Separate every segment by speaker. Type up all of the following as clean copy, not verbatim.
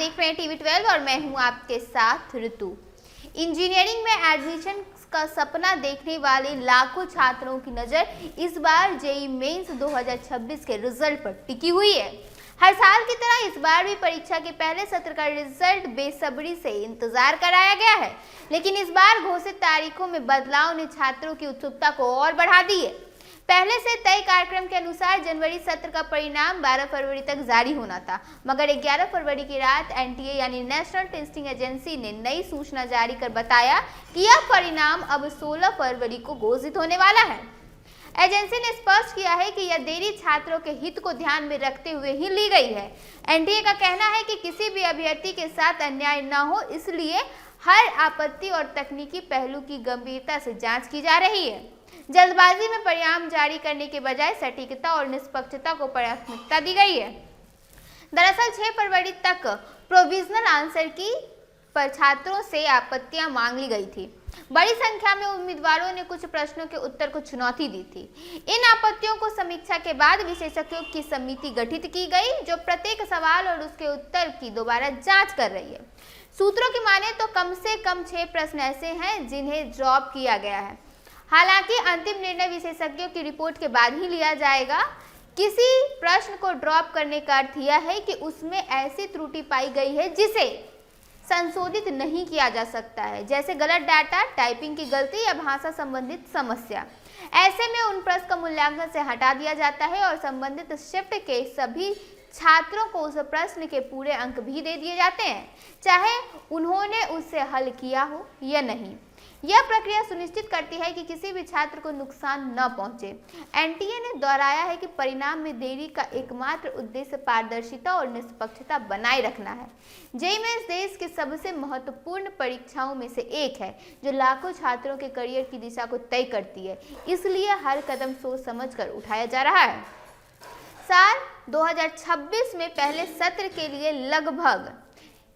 Speaker 1: आप देख रहे हैं टीवी 12 और मैं हूं आपके साथ ऋतु। इंजीनियरिंग में एडमिशन का सपना देखने वाले लाखों छात्रों की नजर इस बार जेईई मेंस 2026 के रिजल्ट पर टिकी हुई है। हर साल की तरह इस बार भी परीक्षा के पहले सत्र का रिजल्ट बेसब्री से इंतजार कराया गया है, लेकिन इस बार घोषित तारीखों में बदलाव ने छात्रों की उत्सुकता को और बढ़ा दी है। पहले से तय कार्यक्रम के अनुसार जनवरी सत्र का परिणाम 12 फरवरी तक जारी होना था, मगर 11 फरवरी की रात एनटीए यानी नेशनल टेस्टिंग एजेंसी ने नई सूचना जारी कर बताया कि यह परिणाम अब 16 फरवरी को घोषित होने वाला है। एजेंसी ने स्पष्ट किया है कि यह देरी छात्रों के हित को ध्यान में रखते हुए ही ली गई है। एनटीए का कहना है कि किसी भी अभ्यर्थी के साथ अन्याय न हो, इसलिए हर आपत्ति और तकनीकी पहलू की गंभीरता से जांच की जा रही है। जल्दबाजी में परिणाम जारी करने के बजाय सटीकता और निष्पक्षता को प्राथमिकता दी गई है। दरअसल 6 फरवरी तक प्रोविजनल आंसर की पर छात्रों से आपत्तियां मांग ली गई थी। बड़ी संख्या में उम्मीदवारों ने कुछ प्रश्नों के उत्तर को चुनौती दी थी। इन आपत्तियों को समीक्षा के बाद विशेषज्ञों की समिति गठित की गई, जो प्रत्येक सवाल और उसके उत्तर की दोबारा जांच कर रही है। सूत्रों की माने तो कम से कम 6 प्रश्न ऐसे हैं जिन्हें ड्रॉप किया गया है। हालांकि अंतिम निर्णय विशेषज्ञों की रिपोर्ट के बाद ही लिया जाएगा। किसी प्रश्न को ड्रॉप करने का अर्थ यह है कि उसमें ऐसी त्रुटि पाई गई है जिसे संशोधित नहीं किया जा सकता है, जैसे गलत डाटा, टाइपिंग की गलती या भाषा संबंधित समस्या। ऐसे में उन प्रश्न का मूल्यांकन से हटा दिया जाता है और संबंधित शिफ्ट के सभी छात्रों को उस प्रश्न के पूरे अंक भी दे दिए जाते हैं, चाहे उन्होंने उसे हल किया हो या नहीं। यह प्रक्रिया सुनिश्चित करती है कि किसी भी छात्र को नुकसान न पहुंचे। एनटीए ने दोहराया है कि परिणाम में देरी का एकमात्र उद्देश्य पारदर्शिता और निष्पक्षता बनाए रखना है। जेईई मेंस देश की सबसे महत्वपूर्ण परीक्षाओं में से एक है, जो लाखों छात्रों के करियर की दिशा को तय करती है, इसलिए हर कदम सोच समझकर उठाया जा रहा है। साल 2026 में पहले सत्र के लिए लगभग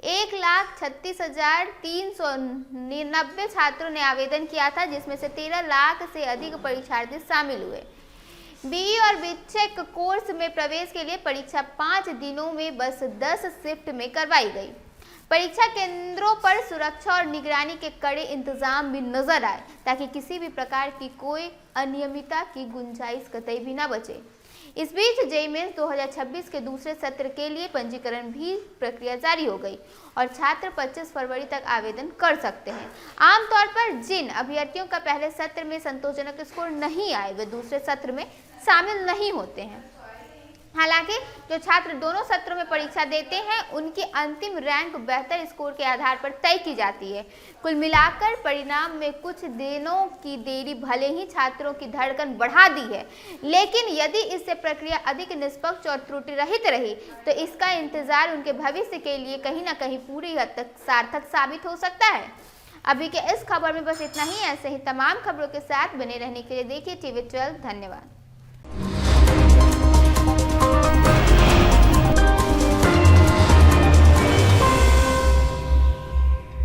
Speaker 1: 1,36,399 छात्रों ने आवेदन किया था, जिसमें से 13 लाख से अधिक परीक्षार्थी शामिल हुए। बीई और बीटेक कोर्स में प्रवेश के लिए परीक्षा 5 दिनों में बस 10 शिफ्ट में करवाई गई। परीक्षा केंद्रों पर सुरक्षा और निगरानी के कड़े इंतजाम भी नजर आए, ताकि किसी भी प्रकार की कोई अनियमितता की गुंजाइश कतई भी न बचे। इस बीच जेईई मेंस 2026 के दूसरे सत्र के लिए पंजीकरण भी प्रक्रिया जारी हो गई और छात्र 25 फरवरी तक आवेदन कर सकते हैं। आमतौर पर जिन अभ्यर्थियों का पहले सत्र में संतोषजनक स्कोर नहीं आए, वे दूसरे सत्र में शामिल नहीं होते हैं। हालांकि जो छात्र दोनों सत्रों में परीक्षा देते हैं, उनकी अंतिम रैंक बेहतर स्कोर के आधार पर तय की जाती है। कुल मिलाकर परिणाम में कुछ दिनों की देरी भले ही छात्रों की धड़कन बढ़ा दी है, लेकिन यदि इससे प्रक्रिया अधिक निष्पक्ष और त्रुटि रहित रही तो इसका इंतजार उनके भविष्य के लिए कहीं न कहीं पूरी हद तक सार्थक साबित हो सकता है। अभी के इस खबर में बस इतना ही। ऐसे ही तमाम खबरों के साथ बने रहने के लिए देखिए टीवी 12। धन्यवाद।